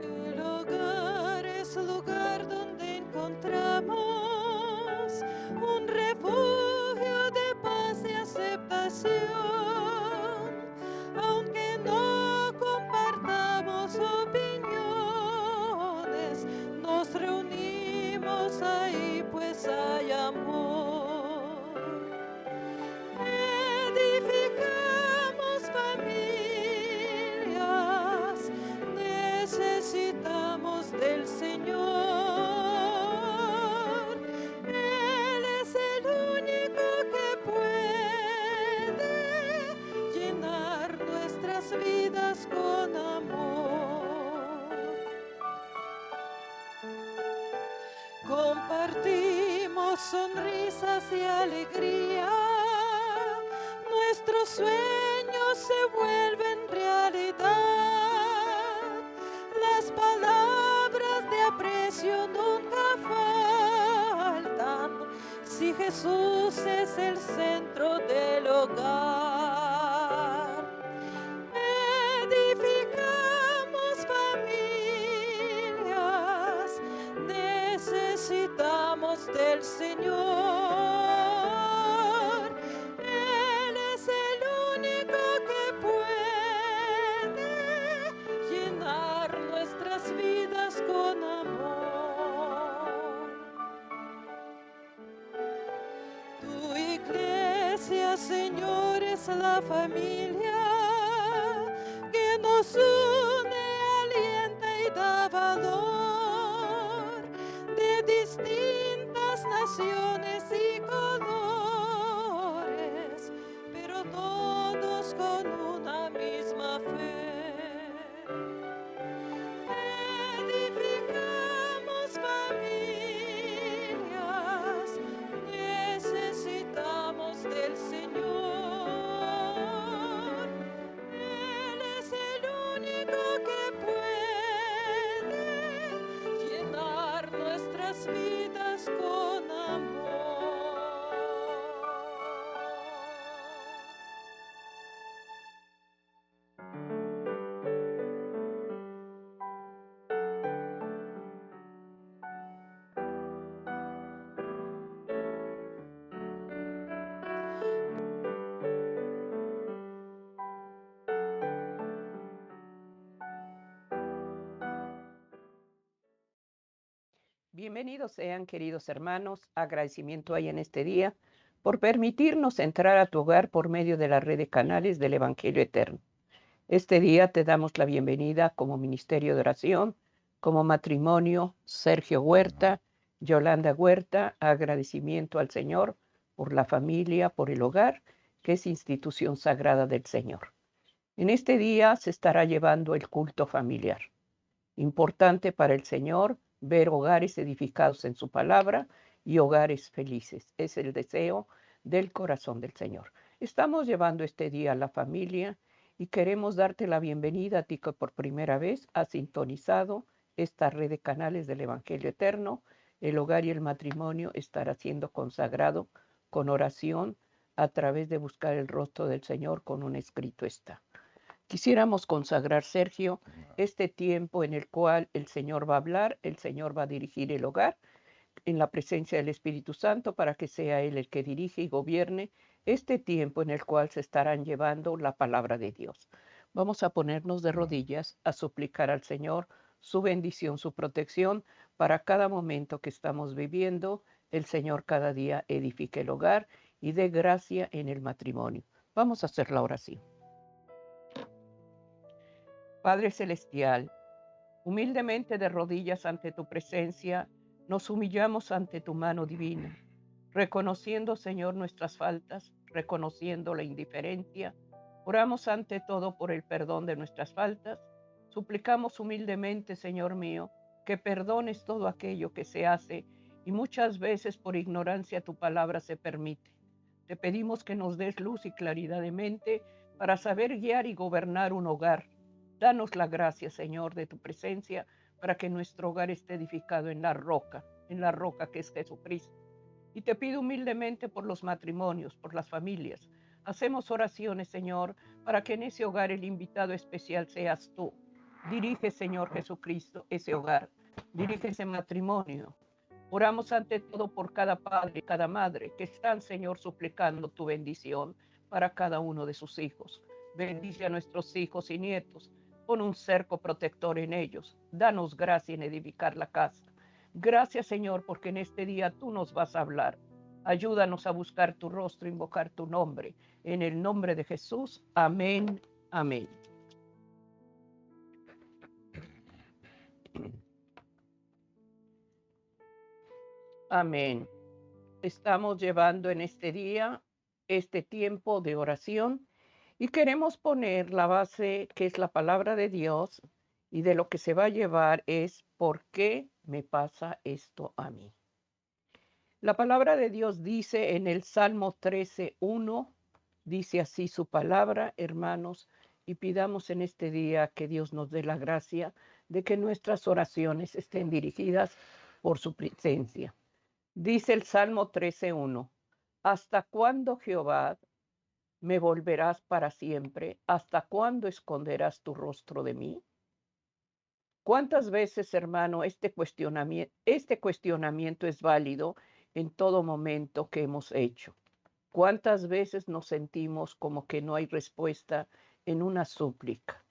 El hogar es lugar donde encontramos un refugio de paz y aceptación. Aunque no compartamos opiniones, nos reunimos ahí pues hay amor. Edificamos familias, necesitamos del Señor. Él es el único que puede llenar nuestras vidas con amor. Compartimos sonrisas y alegría, nuestros sueños se vuelven realidad, las palabras de aprecio nunca faltan, si Jesús es el centro del hogar. Edificamos familias, necesitamos del Señor. Él es el único que puede llenar nuestras vidas con amor. Tu iglesia, Señor, es la familia que nos une, alienta y da valor, de distintas naciones y colores, pero todos con una misma fe. Edificamos familias, necesitamos del Señor. Él es el único que puede llenar nuestras vidas con amor. Bienvenidos sean, queridos hermanos. Agradecimiento hay en este día por permitirnos entrar a tu hogar por medio de la red de canales del Evangelio Eterno. Este día te damos la bienvenida como Ministerio de Oración, como matrimonio Sergio Huerta, Yolanda Huerta. Agradecimiento al Señor por la familia, por el hogar, que es institución sagrada del Señor. En este día se estará llevando el culto familiar. Importante para el Señor ver hogares edificados en su palabra y hogares felices. Es el deseo del corazón del Señor. Estamos llevando este día a la familia y queremos darte la bienvenida a ti que por primera vez has sintonizado esta red de canales del Evangelio Eterno. El hogar y el matrimonio estará siendo consagrado con oración a través de buscar el rostro del Señor con un escrito está. Quisiéramos consagrar, Sergio, este tiempo en el cual el Señor va a hablar, el Señor va a dirigir el hogar en la presencia del Espíritu Santo para que sea Él el que dirige y gobierne este tiempo en el cual se estarán llevando la palabra de Dios. Vamos a ponernos de rodillas a suplicar al Señor su bendición, su protección para cada momento que estamos viviendo. El Señor cada día edifique el hogar y dé gracia en el matrimonio. Vamos a hacer la oración. Padre Celestial, humildemente de rodillas ante tu presencia, nos humillamos ante tu mano divina, reconociendo, Señor, nuestras faltas, reconociendo la indiferencia. Oramos ante todo por el perdón de nuestras faltas. Suplicamos humildemente, Señor mío, que perdones todo aquello que se hace y muchas veces por ignorancia tu palabra se permite. Te pedimos que nos des luz y claridad de mente para saber guiar y gobernar un hogar. Danos la gracia, Señor, de tu presencia para que nuestro hogar esté edificado en la roca, en la roca que es Jesucristo. Y te pido humildemente por los matrimonios, por las familias. Hacemos oraciones, Señor, para que en ese hogar el invitado especial seas tú. Dirige, Señor Jesucristo, ese hogar. Dirige ese matrimonio. Oramos ante todo por cada padre y cada madre que están, Señor, suplicando tu bendición para cada uno de sus hijos. Bendice a nuestros hijos y nietos. Pon un cerco protector en ellos. Danos gracia en edificar la casa. Gracias, Señor, porque en este día tú nos vas a hablar. Ayúdanos a buscar tu rostro, invocar tu nombre. En el nombre de Jesús. Amén. Amén. Amén. Estamos llevando en este día este tiempo de oración y queremos poner la base que es la palabra de Dios, y de lo que se va a llevar es ¿por qué me pasa esto a mí? La palabra de Dios dice en el Salmo 13:1, dice así su palabra, hermanos, y pidamos en este día que Dios nos dé la gracia de que nuestras oraciones estén dirigidas por su presencia. Dice el Salmo 13:1, ¿hasta cuándo, Jehová, me volverás para siempre? ¿Hasta cuándo esconderás tu rostro de mí? ¿Cuántas veces, hermano, este cuestionamiento es válido en todo momento que hemos hecho? ¿Cuántas veces nos sentimos como que no hay respuesta en una súplica?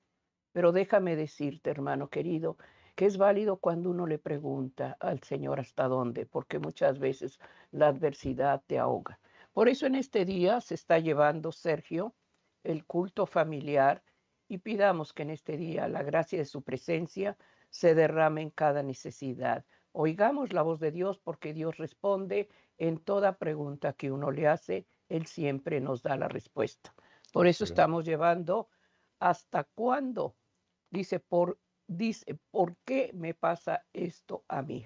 Pero déjame decirte, hermano querido, que es válido cuando uno le pregunta al Señor hasta dónde, porque muchas veces la adversidad te ahoga. Por eso en este día se está llevando, Sergio, el culto familiar, y pidamos que en este día la gracia de su presencia se derrame en cada necesidad. Oigamos la voz de Dios, porque Dios responde en toda pregunta que uno le hace. Él siempre nos da la respuesta. Por eso estamos llevando ¿hasta cuándo? Dice, ¿por qué me pasa esto a mí?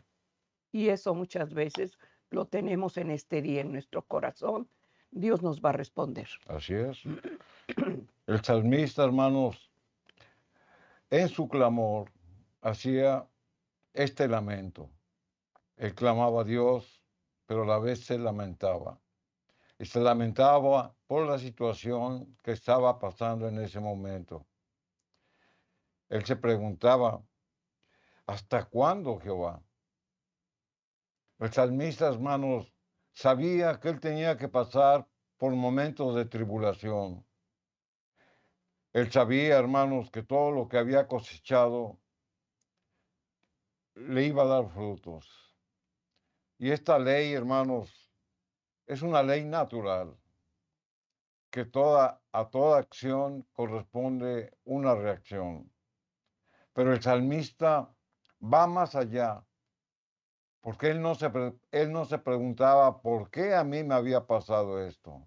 Y eso muchas veces lo tenemos en este día en nuestro corazón. Dios nos va a responder. Así es. El salmista, hermanos, en su clamor hacía este lamento. Él clamaba a Dios, pero a la vez se lamentaba. Y se lamentaba por la situación que estaba pasando en ese momento. Él se preguntaba, ¿hasta cuándo, Jehová? El salmista, hermanos, sabía que él tenía que pasar por momentos de tribulación. Él sabía, hermanos, que todo lo que había cosechado le iba a dar frutos. Y esta ley, hermanos, es una ley natural, que a toda acción corresponde una reacción. Pero el salmista va más allá, porque él no se preguntaba por qué a mí me había pasado esto,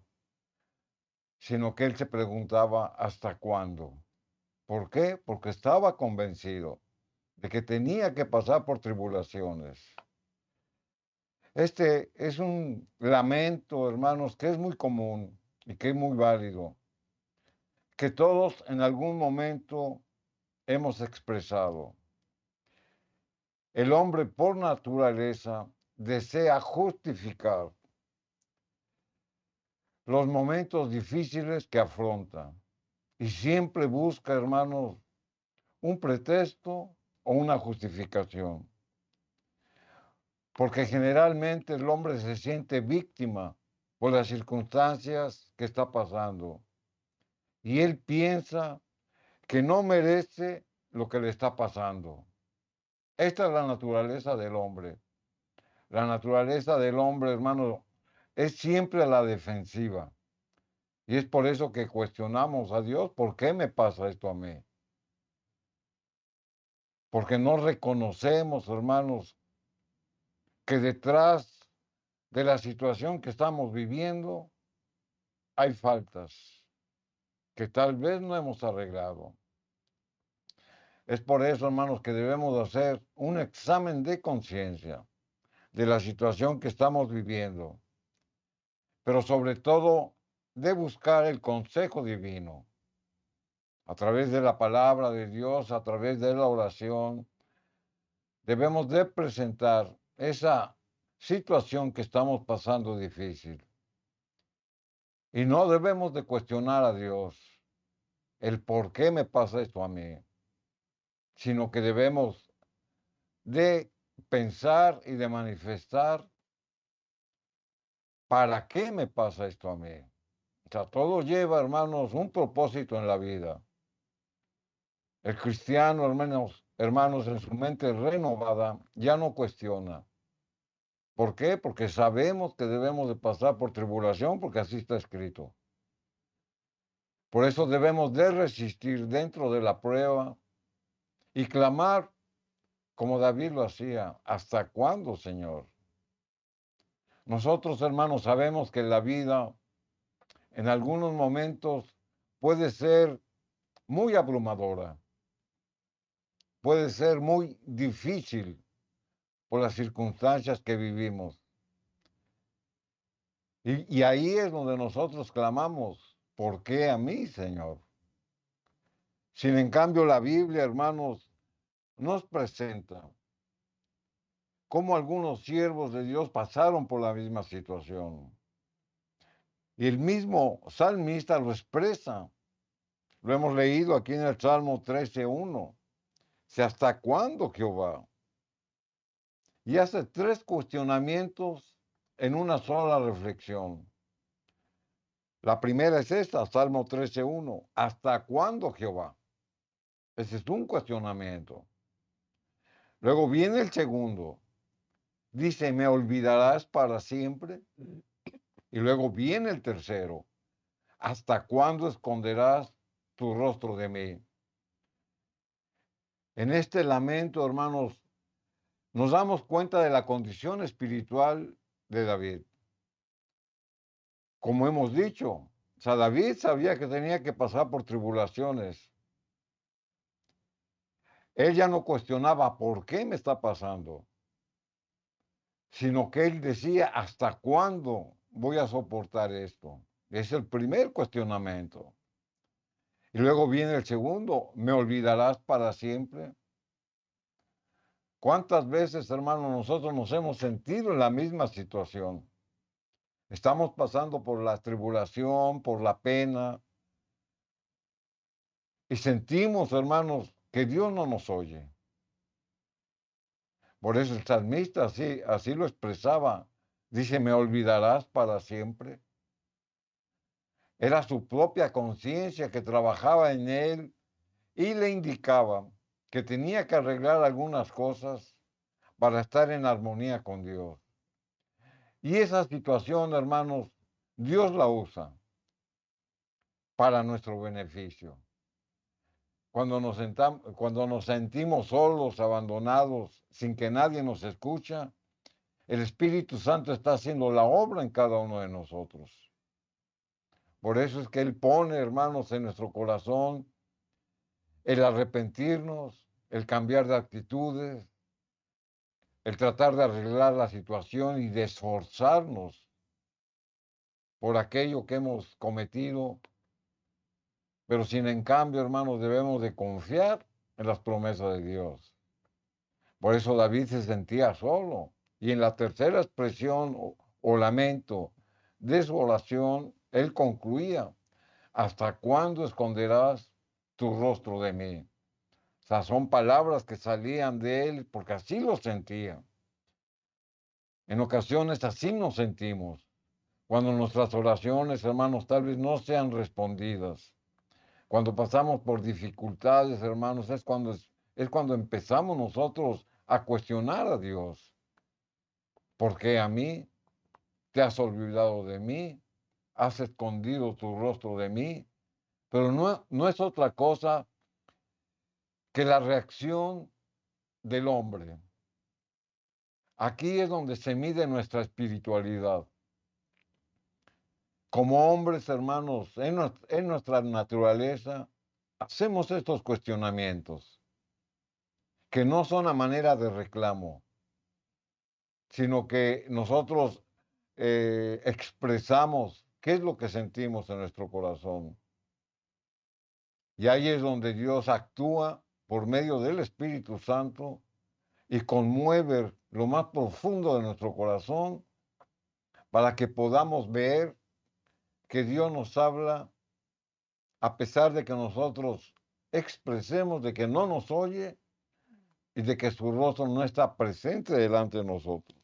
sino que él se preguntaba hasta cuándo. ¿Por qué? Porque estaba convencido de que tenía que pasar por tribulaciones. Este es un lamento, hermanos, que es muy común y que es muy válido, que todos en algún momento hemos expresado. El hombre por naturaleza desea justificar los momentos difíciles que afronta y siempre busca, hermanos, un pretexto o una justificación. Porque generalmente el hombre se siente víctima por las circunstancias que está pasando. Y él piensa que no merece lo que le está pasando. Esta es la naturaleza del hombre. La naturaleza del hombre, hermano, es siempre a la defensiva. Y es por eso que cuestionamos a Dios, ¿por qué me pasa esto a mí? Porque no reconocemos, hermanos, que detrás de la situación que estamos viviendo hay faltas que tal vez no hemos arreglado. Es por eso, hermanos, que debemos hacer un examen de conciencia de la situación que estamos viviendo, pero sobre todo de buscar el consejo divino a través de la palabra de Dios, a través de la oración. Debemos de presentar esa situación que estamos pasando difícil. Y no debemos de cuestionar a Dios el por qué me pasa esto a mí, sino que debemos de pensar y de manifestar para qué me pasa esto a mí. O sea, todo lleva, hermanos, un propósito en la vida. El cristiano, hermanos, en su mente renovada, ya no cuestiona. ¿Por qué? Porque sabemos que debemos de pasar por tribulación, porque así está escrito. Por eso debemos de resistir dentro de la prueba y clamar como David lo hacía. ¿Hasta cuándo, Señor? Nosotros, hermanos, sabemos que la vida en algunos momentos puede ser muy abrumadora, puede ser muy difícil por las circunstancias que vivimos. Y ahí es donde nosotros clamamos, ¿por qué a mí, Señor? Sin en cambio la Biblia, hermanos, nos presenta cómo algunos siervos de Dios pasaron por la misma situación. Y el mismo salmista lo expresa. Lo hemos leído aquí en el Salmo 13:1. Si hasta cuándo, Jehová. Y hace tres cuestionamientos en una sola reflexión. La primera es esta, Salmo 13:1. ¿Hasta cuándo, Jehová? Ese es un cuestionamiento. Luego viene el segundo. Dice, ¿me olvidarás para siempre? Y luego viene el tercero. ¿Hasta cuándo esconderás tu rostro de mí? En este lamento, hermanos, nos damos cuenta de la condición espiritual de David. Como hemos dicho, o sea, David sabía que tenía que pasar por tribulaciones. Él ya no cuestionaba por qué me está pasando, sino que él decía, ¿hasta cuándo voy a soportar esto? Es el primer cuestionamiento. Y luego viene el segundo, ¿me olvidarás para siempre? ¿Cuántas veces, hermanos, nosotros nos hemos sentido en la misma situación? Estamos pasando por la tribulación, por la pena, y sentimos, hermanos, que Dios no nos oye. Por eso el salmista así lo expresaba. Dice, ¿me olvidarás para siempre? Era su propia conciencia que trabajaba en él y le indicaba que tenía que arreglar algunas cosas para estar en armonía con Dios. Y esa situación, hermanos, Dios la usa para nuestro beneficio. Cuando nos sentimos solos, abandonados, sin que nadie nos escucha, el Espíritu Santo está haciendo la obra en cada uno de nosotros. Por eso es que Él pone, hermanos, en nuestro corazón el arrepentirnos, el cambiar de actitudes, el tratar de arreglar la situación y de esforzarnos por aquello que hemos cometido, pero sin en cambio, hermanos, debemos de confiar en las promesas de Dios. Por eso David se sentía solo. Y en la tercera expresión o lamento, desolación, él concluía, ¿hasta cuándo esconderás tu rostro de mí? O sea, son palabras que salían de él porque así lo sentía. En ocasiones así nos sentimos. Cuando nuestras oraciones, hermanos, tal vez no sean respondidas. Cuando pasamos por dificultades, hermanos, es cuando empezamos nosotros a cuestionar a Dios. ¿Por qué a mí? ¿Te has olvidado de mí? ¿Has escondido tu rostro de mí? Pero no es otra cosa que la reacción del hombre. Aquí es donde se mide nuestra espiritualidad. Como hombres, hermanos, en nuestra naturaleza, hacemos estos cuestionamientos, que no son a manera de reclamo, sino que nosotros expresamos qué es lo que sentimos en nuestro corazón. Y ahí es donde Dios actúa por medio del Espíritu Santo y conmueve lo más profundo de nuestro corazón, para que podamos ver que Dios nos habla a pesar de que nosotros expresemos de que no nos oye y de que su rostro no está presente delante de nosotros.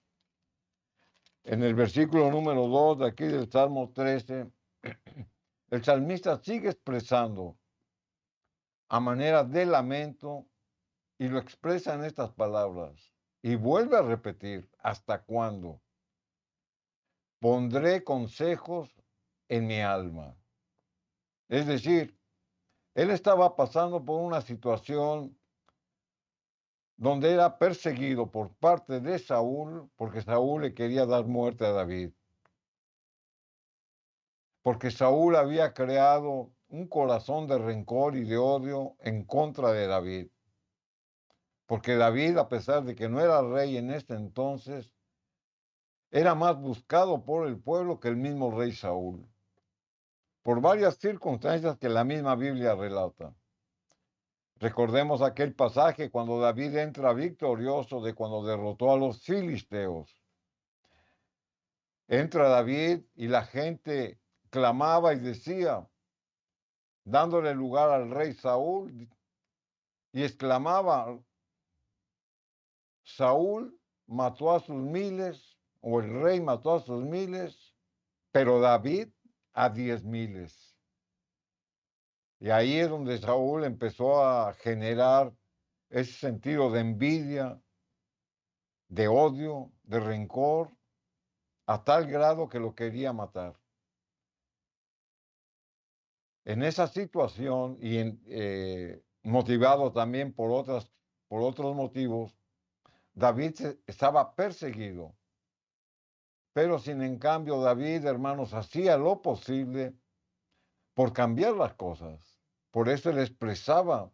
En el versículo número 2 de aquí del Salmo 13, el salmista sigue expresando a manera de lamento y lo expresa en estas palabras y vuelve a repetir, ¿hasta cuándo? Pondré consejos en mi alma. Es decir, él estaba pasando por una situación donde era perseguido por parte de Saúl, porque Saúl le quería dar muerte a David. Porque Saúl había creado un corazón de rencor y de odio en contra de David. Porque David, a pesar de que no era rey en este entonces, era más buscado por el pueblo que el mismo rey Saúl, por varias circunstancias que la misma Biblia relata. Recordemos aquel pasaje cuando David entra victorioso de cuando derrotó a los filisteos. Entra David y la gente clamaba y decía, dándole lugar al rey Saúl, y exclamaba, Saúl mató a sus miles, o el rey mató a sus miles, pero David a 10,000. Y ahí es donde Saúl empezó a generar ese sentido de envidia, de odio, de rencor, a tal grado que lo quería matar. En esa situación y motivado también por otros motivos, David estaba perseguido. Pero sin en cambio David, hermanos, hacía lo posible por cambiar las cosas. Por eso él expresaba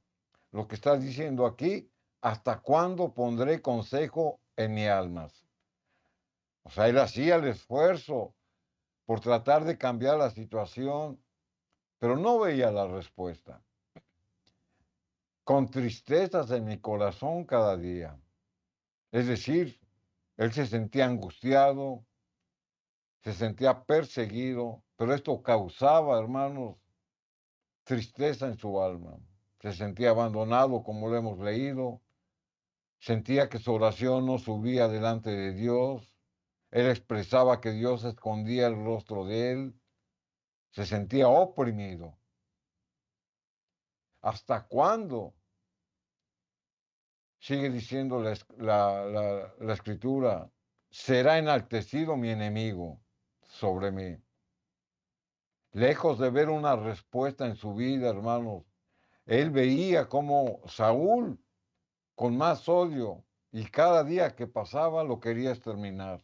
lo que está diciendo aquí, ¿hasta cuándo pondré consejo en mi alma? O sea, él hacía el esfuerzo por tratar de cambiar la situación, pero no veía la respuesta. Con tristezas en mi corazón cada día. Es decir, él se sentía angustiado, se sentía perseguido, pero esto causaba, hermanos, tristeza en su alma. Se sentía abandonado, como lo hemos leído. Sentía que su oración no subía delante de Dios. Él expresaba que Dios escondía el rostro de él. Se sentía oprimido. ¿Hasta cuándo? Sigue diciendo la escritura, será enaltecido mi enemigo sobre mí. Lejos de ver una respuesta en su vida, hermanos, él veía cómo Saúl, con más odio, y cada día que pasaba lo quería exterminar.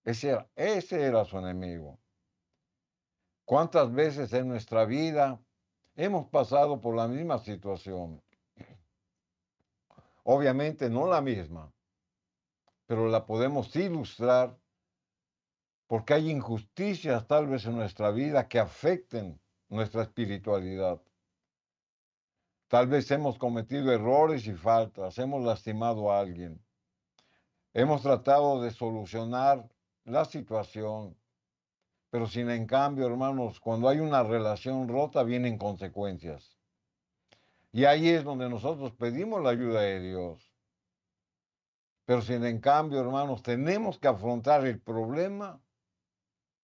Ese era su enemigo. ¿Cuántas veces en nuestra vida hemos pasado por la misma situación? Obviamente no la misma, pero la podemos ilustrar porque hay injusticias tal vez en nuestra vida que afecten nuestra espiritualidad. Tal vez hemos cometido errores y faltas, hemos lastimado a alguien, hemos tratado de solucionar la situación, pero sin en cambio, hermanos, cuando hay una relación rota vienen consecuencias. Y ahí es donde nosotros pedimos la ayuda de Dios. Pero sin en cambio, hermanos, tenemos que afrontar el problema,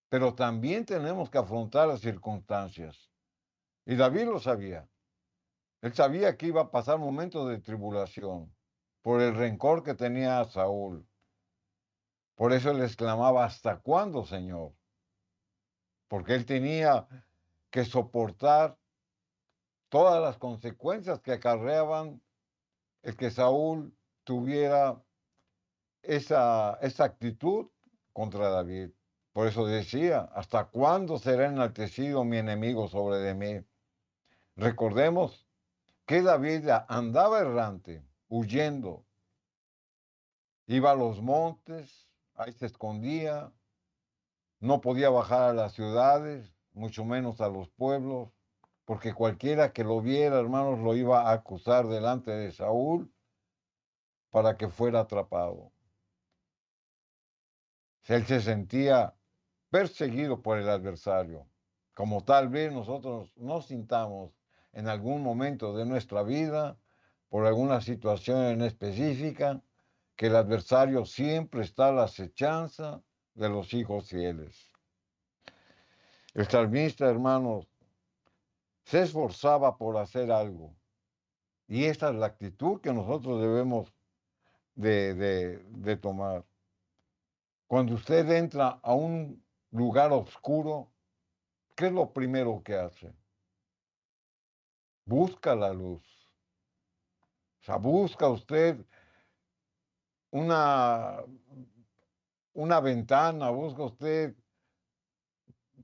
pero también tenemos que afrontar las circunstancias. Y David lo sabía. Él sabía que iba a pasar momentos de tribulación por el rencor que tenía a Saúl. Por eso él exclamaba, ¿hasta cuándo, Señor? Porque él tenía que soportar todas las consecuencias que acarreaban el que Saúl tuviera esa actitud contra David. Por eso decía, ¿hasta cuándo será enaltecido mi enemigo sobre de mí? Recordemos que David andaba errante, huyendo. Iba a los montes, ahí se escondía, no podía bajar a las ciudades, mucho menos a los pueblos, porque cualquiera que lo viera, hermanos, lo iba a acusar delante de Saúl para que fuera atrapado. Él se sentía perseguido por el adversario, como tal vez nosotros nos sintamos en algún momento de nuestra vida, por alguna situación en específica, que el adversario siempre está a la acechanza de los hijos fieles. El salmista, hermanos, se esforzaba por hacer algo. Y esa es la actitud que nosotros debemos de tomar. Cuando usted entra a un lugar oscuro, ¿qué es lo primero que hace? Busca la luz. O sea, busca usted una, una ventana, busca usted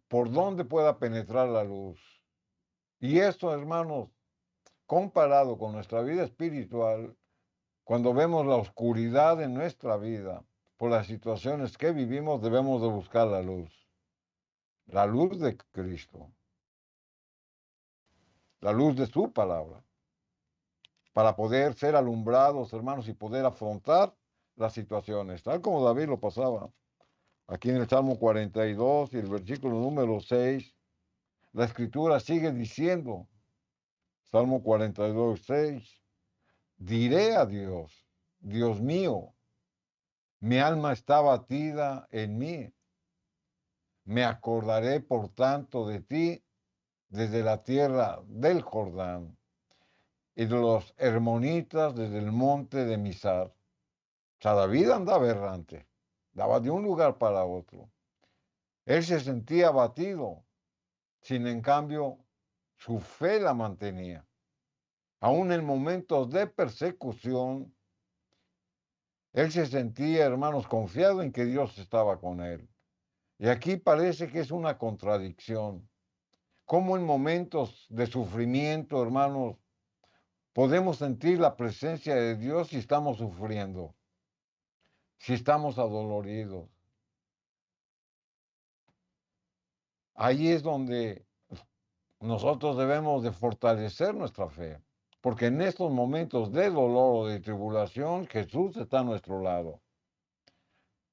por dónde pueda penetrar la luz. Y esto, hermanos, comparado con nuestra vida espiritual, cuando vemos la oscuridad en nuestra vida, por las situaciones que vivimos, debemos de buscar la luz de Cristo, la luz de su palabra, para poder ser alumbrados, hermanos, y poder afrontar las situaciones, tal como David lo pasaba. Aquí en el Salmo 42 y el versículo número 6, la escritura sigue diciendo, Salmo 42, 6, diré a Dios, Dios mío, mi alma está batida en mí, me acordaré por tanto de ti desde la tierra del Jordán y de los hermonitas desde el monte de Misar. O sea, David andaba errante, daba de un lugar para otro. Él se sentía abatido, sin en cambio, su fe la mantenía. Aún en momentos de persecución, él se sentía, hermanos, confiado en que Dios estaba con él. Y aquí parece que es una contradicción. Cómo en momentos de sufrimiento, hermanos, podemos sentir la presencia de Dios si estamos sufriendo, si estamos adoloridos. Ahí es donde nosotros debemos de fortalecer nuestra fe, porque en estos momentos de dolor o de tribulación, Jesús está a nuestro lado.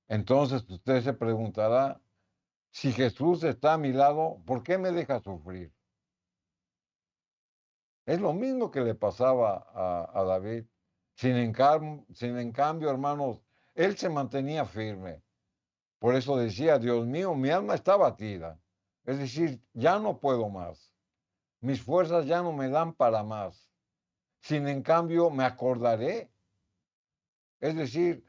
Entonces usted se preguntará, si Jesús está a mi lado, ¿por qué me deja sufrir? Es lo mismo que le pasaba a David. Sin en cambio, hermanos, él se mantenía firme. Por eso decía, Dios mío, mi alma está batida. Es decir, ya no puedo más. Mis fuerzas ya no me dan para más. Sin en cambio, me acordaré. Es decir,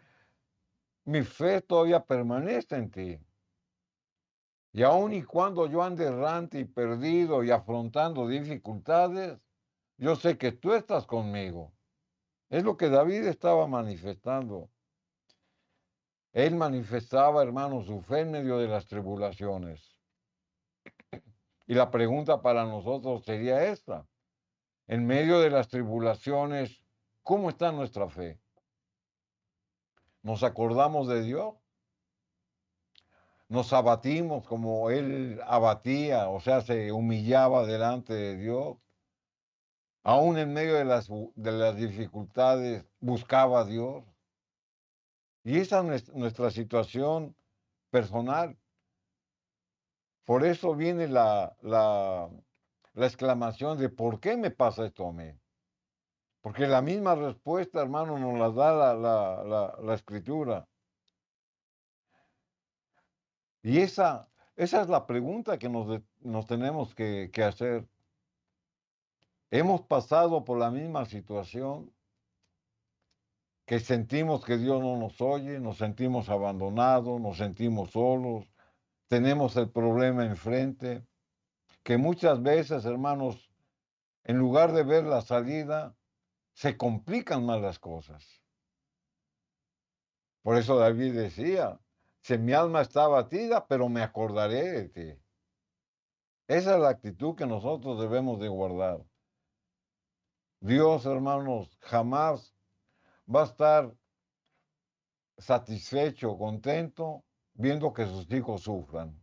mi fe todavía permanece en ti. Y aun y cuando yo ande errante y perdido y afrontando dificultades, yo sé que tú estás conmigo. Es lo que David estaba manifestando. Él manifestaba, hermanos, su fe en medio de las tribulaciones. Y la pregunta para nosotros sería esta. En medio de las tribulaciones, ¿cómo está nuestra fe? ¿Nos acordamos de Dios? ¿Nos abatimos como Él abatía, o sea, se humillaba delante de Dios? Aún en medio de las dificultades, buscaba a Dios. Y esa es nuestra situación personal. Por eso viene la exclamación de ¿por qué me pasa esto a mí? Porque la misma respuesta, hermano, nos la da la Escritura. Y esa es la pregunta que nos tenemos que hacer. ¿Hemos pasado por la misma situación? Que sentimos que Dios no nos oye, nos sentimos abandonados, nos sentimos solos, tenemos el problema enfrente, que muchas veces, hermanos, en lugar de ver la salida, se complican más las cosas. Por eso David decía, si mi alma está abatida, pero me acordaré de ti. Esa es la actitud que nosotros debemos de guardar. Dios, hermanos, jamás va a estar satisfecho, contento, viendo que sus hijos sufran,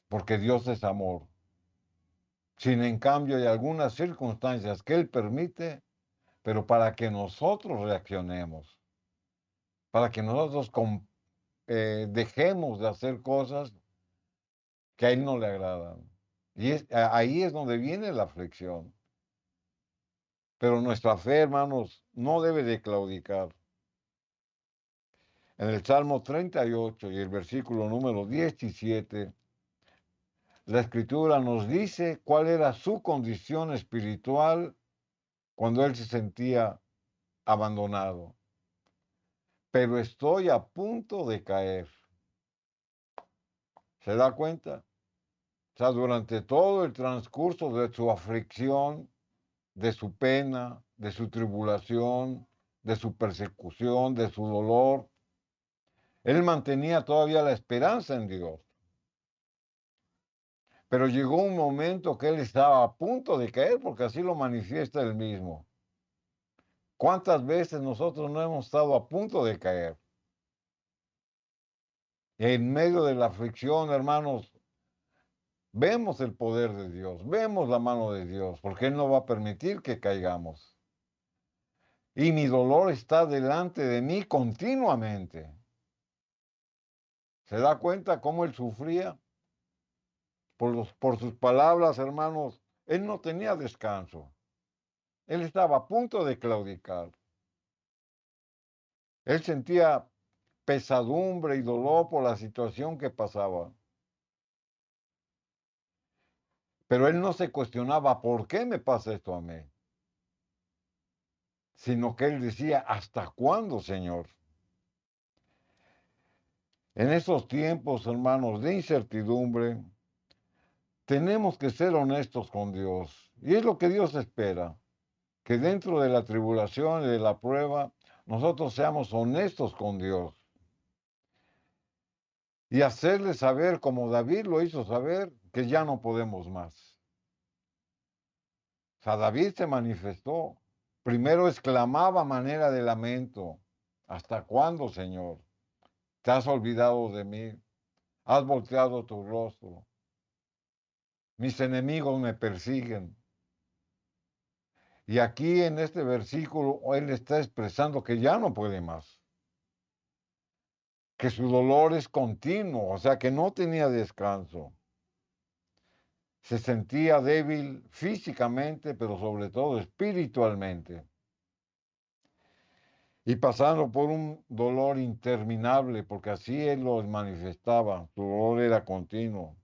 porque Dios es amor. Sin en cambio hay algunas circunstancias que Él permite, pero para que nosotros reaccionemos, para que nosotros dejemos de hacer cosas que a Él no le agradan. Y ahí es donde viene la aflicción. Pero nuestra fe, hermanos, no debe de claudicar. En el Salmo 38 y el versículo número 17, la Escritura nos dice cuál era su condición espiritual cuando él se sentía abandonado. Pero estoy a punto de caer. ¿Se da cuenta? O sea, durante todo el transcurso de su aflicción, de su pena, de su tribulación, de su persecución, de su dolor, él mantenía todavía la esperanza en Dios. Pero llegó un momento que él estaba a punto de caer, porque así lo manifiesta él mismo. ¿Cuántas veces nosotros no hemos estado a punto de caer? En medio de la aflicción, hermanos, vemos el poder de Dios, vemos la mano de Dios, porque Él no va a permitir que caigamos. Y mi dolor está delante de mí continuamente. ¿Se da cuenta cómo Él sufría? Por sus palabras, hermanos, Él no tenía descanso. Él estaba a punto de claudicar. Él sentía pesadumbre y dolor por la situación que pasaba. Pero él no se cuestionaba, ¿por qué me pasa esto a mí? Sino que él decía, ¿hasta cuándo, Señor? En esos tiempos, hermanos, de incertidumbre, tenemos que ser honestos con Dios. Y es lo que Dios espera, que dentro de la tribulación y de la prueba, nosotros seamos honestos con Dios. Y hacerle saber, como David lo hizo saber, que ya no podemos más. O sea, David se manifestó. Primero exclamaba a manera de lamento. ¿Hasta cuándo, Señor? ¿Te has olvidado de mí? ¿Has volteado tu rostro? Mis enemigos me persiguen. Y aquí en este versículo, él está expresando que ya no puede más. Que su dolor es continuo, o sea, que no tenía descanso. Se sentía débil físicamente, pero sobre todo espiritualmente. Y pasando por un dolor interminable, porque así él lo manifestaba, su dolor era continuo,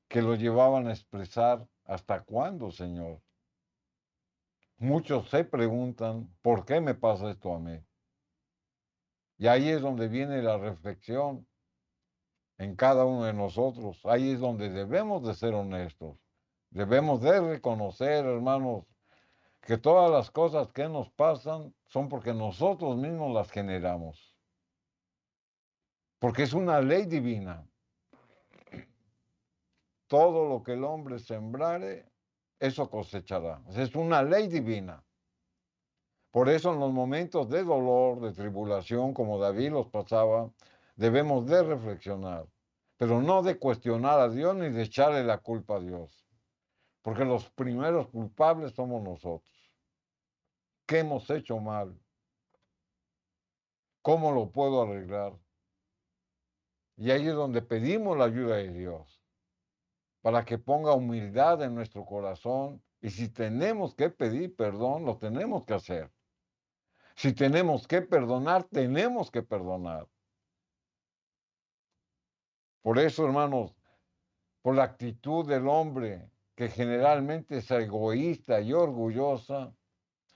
que lo llevaban a expresar, ¿hasta cuándo, Señor? Muchos se preguntan, ¿por qué me pasa esto a mí? Y ahí es donde viene la reflexión en cada uno de nosotros, ahí es donde debemos de ser honestos, debemos de reconocer, hermanos, que todas las cosas que nos pasan son porque nosotros mismos las generamos. Porque es una ley divina. Todo lo que el hombre sembrare, eso cosechará. Es una ley divina. Por eso en los momentos de dolor, de tribulación, como David los pasaba, debemos de reflexionar, pero no de cuestionar a Dios ni de echarle la culpa a Dios. Porque los primeros culpables somos nosotros. ¿Qué hemos hecho mal? ¿Cómo lo puedo arreglar? Y ahí es donde pedimos la ayuda de Dios, para que ponga humildad en nuestro corazón. Y si tenemos que pedir perdón, lo tenemos que hacer. Si tenemos que perdonar, tenemos que perdonar. Por eso, hermanos, por la actitud del hombre, que generalmente es egoísta y orgullosa,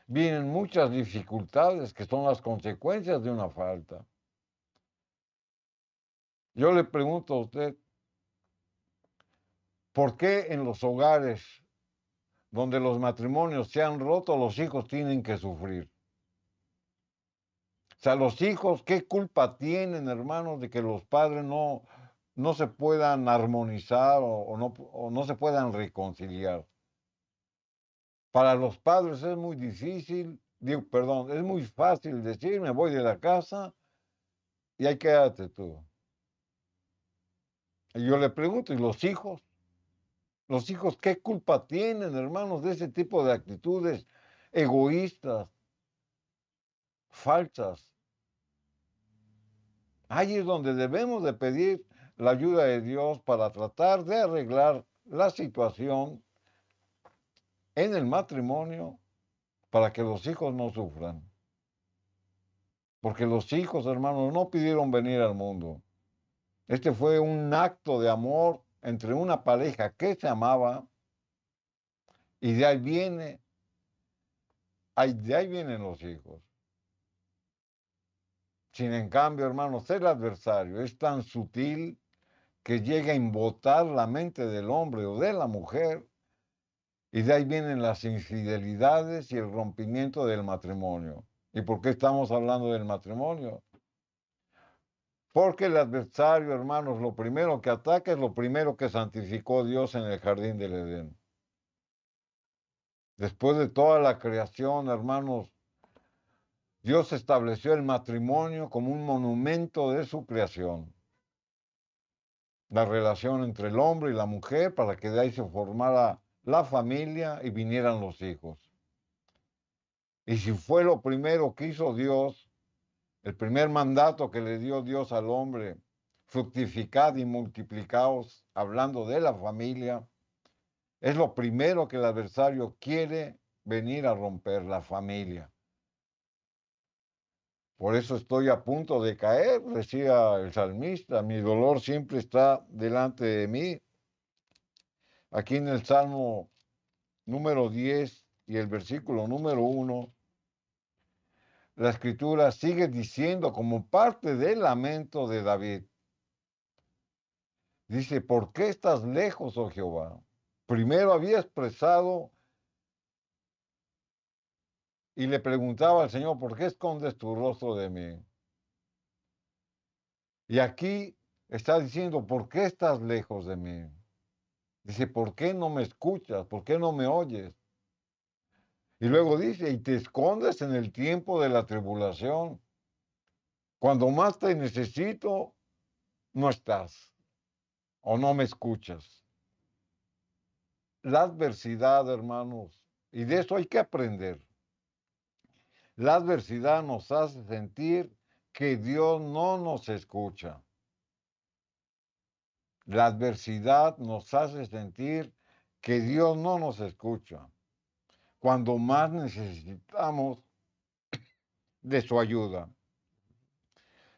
vienen muchas dificultades que son las consecuencias de una falta. Yo le pregunto a usted, ¿por qué en los hogares donde los matrimonios se han roto, los hijos tienen que sufrir? O sea, los hijos, ¿qué culpa tienen, hermanos, de que los padres no se puedan armonizar o no se puedan reconciliar? Para los padres es muy difícil, perdón, es muy fácil decir, me voy de la casa y ahí quédate tú. Y yo le pregunto, ¿y los hijos? Los hijos, ¿qué culpa tienen, hermanos, de ese tipo de actitudes egoístas, falsas? Ahí es donde debemos de pedir la ayuda de Dios para tratar de arreglar la situación en el matrimonio para que los hijos no sufran. Porque los hijos, hermanos, no pidieron venir al mundo. Este fue un acto de amor entre una pareja que se amaba y de ahí vienen los hijos. Sin en cambio, hermanos, el adversario es tan sutil que llega a embotar la mente del hombre o de la mujer y de ahí vienen las infidelidades y el rompimiento del matrimonio. ¿Y por qué estamos hablando del matrimonio? Porque el adversario, hermanos, lo primero que ataca es lo primero que santificó Dios en el jardín del Edén. Después de toda la creación, hermanos, Dios estableció el matrimonio como un monumento de su creación. La relación entre el hombre y la mujer para que de ahí se formara la familia y vinieran los hijos. Y si fue lo primero que hizo Dios, el primer mandato que le dio Dios al hombre, fructificad y multiplicaos, hablando de la familia, es lo primero que el adversario quiere venir a romper, la familia. Por eso estoy a punto de caer, decía el salmista, mi dolor siempre está delante de mí. Aquí en el Salmo número 10 y el versículo número 1, la escritura sigue diciendo como parte del lamento de David. Dice, ¿por qué estás lejos, oh Jehová? Primero había expresado y le preguntaba al Señor, ¿por qué escondes tu rostro de mí? Y aquí está diciendo, ¿por qué estás lejos de mí? Dice, ¿por qué no me escuchas? ¿Por qué no me oyes? Y luego dice, y te escondes en el tiempo de la tribulación. Cuando más te necesito, no estás o no me escuchas. La adversidad, hermanos, y de eso hay que aprender. La adversidad nos hace sentir que Dios no nos escucha. La adversidad nos hace sentir que Dios no nos escucha cuando más necesitamos de su ayuda.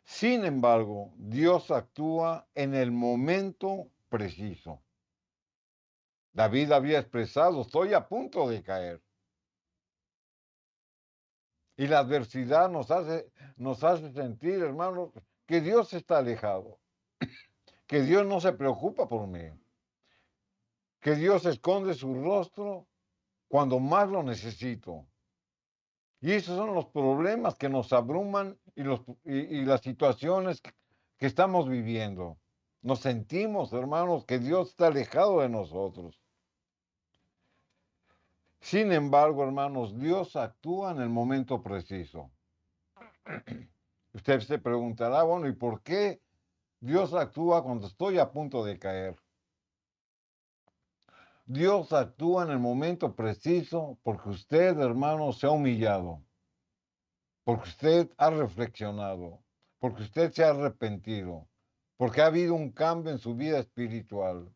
Sin embargo, Dios actúa en el momento preciso. David había expresado, estoy a punto de caer. Y la adversidad nos hace sentir, hermanos, que Dios está alejado, que Dios no se preocupa por mí, que Dios esconde su rostro cuando más lo necesito. Y esos son los problemas que nos abruman y las situaciones que estamos viviendo. Nos sentimos, hermanos, que Dios está alejado de nosotros. Sin embargo, hermanos, Dios actúa en el momento preciso. Usted se preguntará, bueno, ¿y por qué Dios actúa cuando estoy a punto de caer? Dios actúa en el momento preciso porque usted, hermano, se ha humillado, porque usted ha reflexionado, porque usted se ha arrepentido, porque ha habido un cambio en su vida espiritual,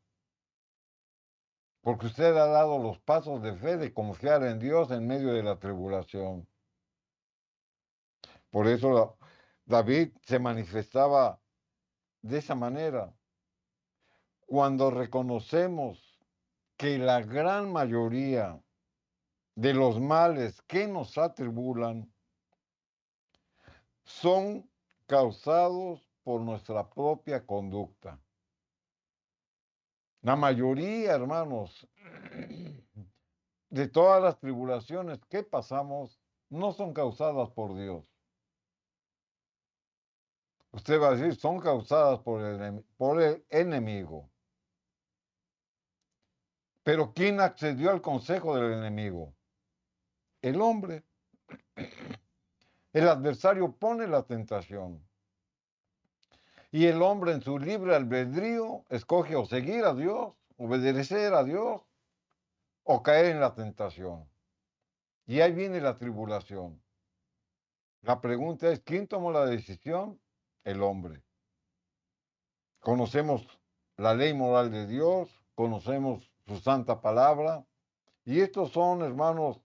porque usted ha dado los pasos de fe de confiar en Dios en medio de la tribulación. Por eso David se manifestaba de esa manera. Cuando reconocemos que la gran mayoría de los males que nos atribulan son causados por nuestra propia conducta. La mayoría, hermanos, de todas las tribulaciones que pasamos no son causadas por Dios. Usted va a decir, son causadas por el enemigo. Pero ¿quién accedió al consejo del enemigo? El hombre. El adversario pone la tentación. Y el hombre en su libre albedrío escoge o seguir a Dios, obedecer a Dios o caer en la tentación. Y ahí viene la tribulación. La pregunta es, ¿quién tomó la decisión? el hombre. Conocemos la ley moral de Dios, conocemos su santa palabra, y estos son, hermanos,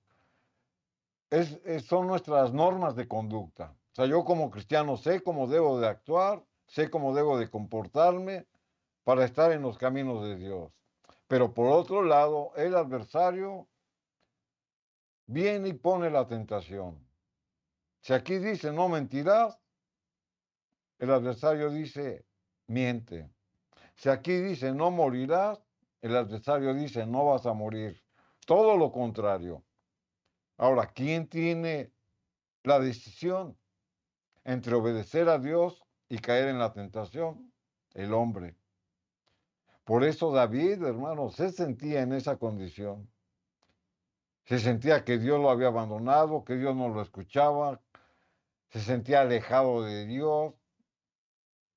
son nuestras normas de conducta. O sea, yo como cristiano sé cómo debo de actuar, sé cómo debo de comportarme para estar en los caminos de Dios. Pero por otro lado, el adversario viene y pone la tentación. Si aquí dice no mentirás, el adversario dice miente. Si aquí dice no morirás, el adversario dice no vas a morir. Todo lo contrario. Ahora, ¿quién tiene la decisión entre obedecer a Dios y caer en la tentación? El hombre. Por eso David, hermano, se sentía en esa condición. Se sentía que Dios lo había abandonado, que Dios no lo escuchaba, se sentía alejado de Dios,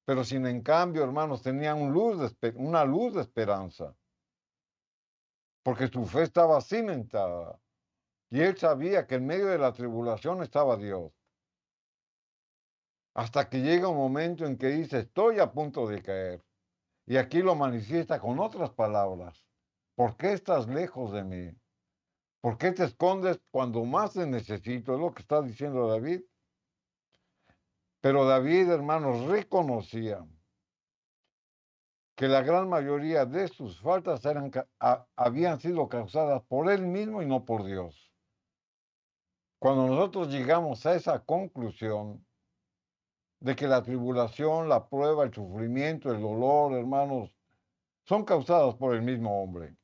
pero sin en cambio, hermanos, tenía una luz de esperanza, porque su fe estaba cimentada y él sabía que en medio de la tribulación estaba Dios. Hasta que llega un momento en que dice, estoy a punto de caer. Y aquí lo manifiesta con otras palabras. ¿Por qué estás lejos de mí? ¿Por qué te escondes cuando más te necesito? Es lo que está diciendo David. Pero David, hermanos, reconocía que la gran mayoría de sus faltas habían sido causadas por él mismo y no por Dios. Cuando nosotros llegamos a esa conclusión de que la tribulación, la prueba, el sufrimiento, el dolor, hermanos, son causadas por el mismo hombre.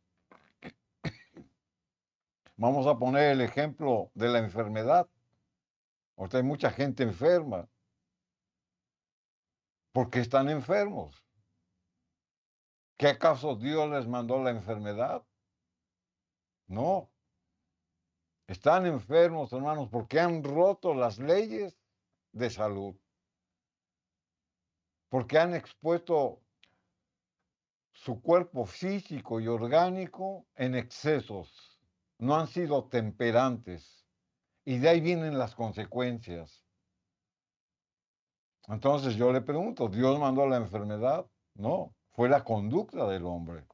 Vamos a poner el ejemplo de la enfermedad. Ahorita hay mucha gente enferma. ¿Por qué están enfermos? ¿Qué acaso Dios les mandó la enfermedad? No. Están enfermos, hermanos, porque han roto las leyes de salud. Porque han expuesto su cuerpo físico y orgánico en excesos. No han sido temperantes. Y de ahí vienen las consecuencias. Entonces yo le pregunto, ¿Dios mandó la enfermedad? No, fue la conducta del hombre.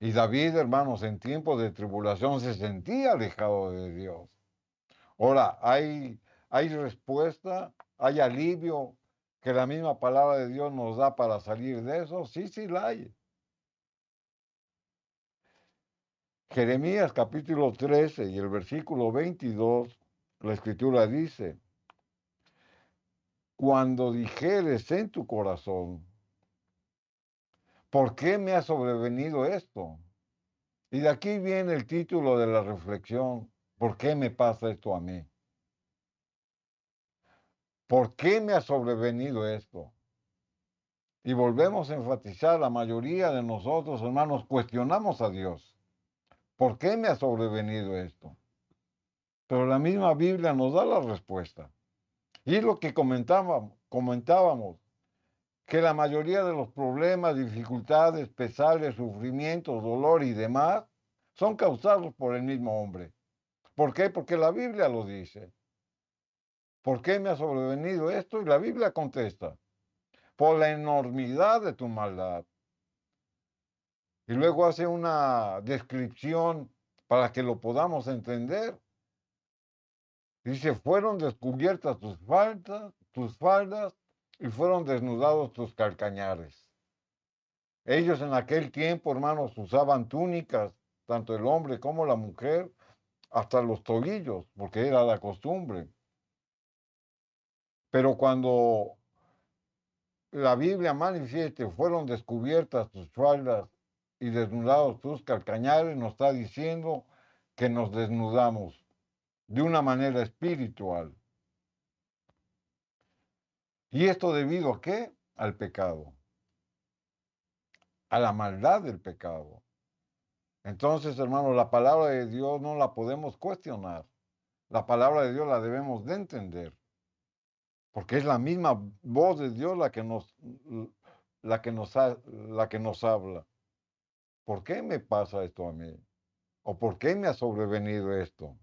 Y David, hermanos, en tiempos de tribulación se sentía alejado de Dios. Ahora, hay respuesta, hay alivio que la misma palabra de Dios nos da para salir de eso. Sí, sí la hay. Jeremías capítulo 13 y el versículo 22, la escritura dice, cuando dijeres en tu corazón, ¿por qué me ha sobrevenido esto? Y de aquí viene el título de la reflexión, ¿por qué me pasa esto a mí? ¿Por qué me ha sobrevenido esto? Y volvemos a enfatizar, la mayoría de nosotros, hermanos, cuestionamos a Dios. ¿Por qué me ha sobrevenido esto? Pero la misma Biblia nos da la respuesta. Y es lo que comentábamos, que la mayoría de los problemas, dificultades, pesares, sufrimientos, dolor y demás son causados por el mismo hombre. ¿Por qué? Porque la Biblia lo dice. ¿Por qué me ha sobrevenido esto? Y la Biblia contesta, por la enormidad de tu maldad. Y luego hace una descripción para que lo podamos entender. Dice, fueron descubiertas tus faldas y fueron desnudados tus calcañares. Ellos en aquel tiempo, hermanos, usaban túnicas, tanto el hombre como la mujer, hasta los tobillos, porque era la costumbre. Pero cuando la Biblia manifieste, fueron descubiertas tus faldas y desnudados tus calcañares, nos está diciendo que nos desnudamos de una manera espiritual. ¿Y esto debido a qué? Al pecado, a la maldad del pecado. Entonces, hermanos, la palabra de Dios no la podemos cuestionar. La palabra de Dios la debemos de entender, porque es la misma voz de Dios la que nos habla. ¿Por qué me pasa esto a mí? ¿O por qué me ha sobrevenido esto?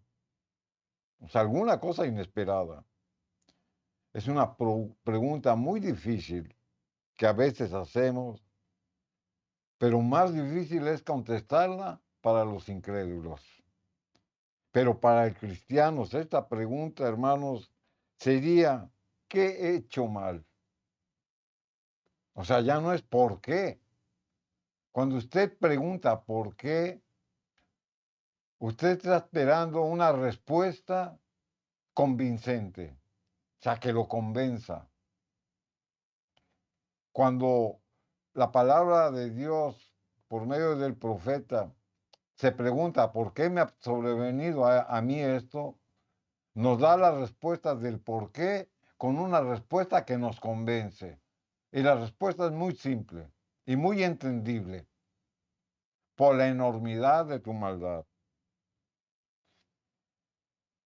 O sea, alguna cosa inesperada. Es una pregunta muy difícil que a veces hacemos, pero más difícil es contestarla para los incrédulos. Pero para el cristiano, esta pregunta, hermanos, sería, ¿qué he hecho mal? O sea, ya no es por qué. Cuando usted pregunta por qué, usted está esperando una respuesta convincente, o sea, que lo convenza. Cuando la palabra de Dios, por medio del profeta, se pregunta por qué me ha sobrevenido a mí esto, nos da las respuestas del por qué con una respuesta que nos convence. Y la respuesta es muy simple y muy entendible. Por la enormidad de tu maldad.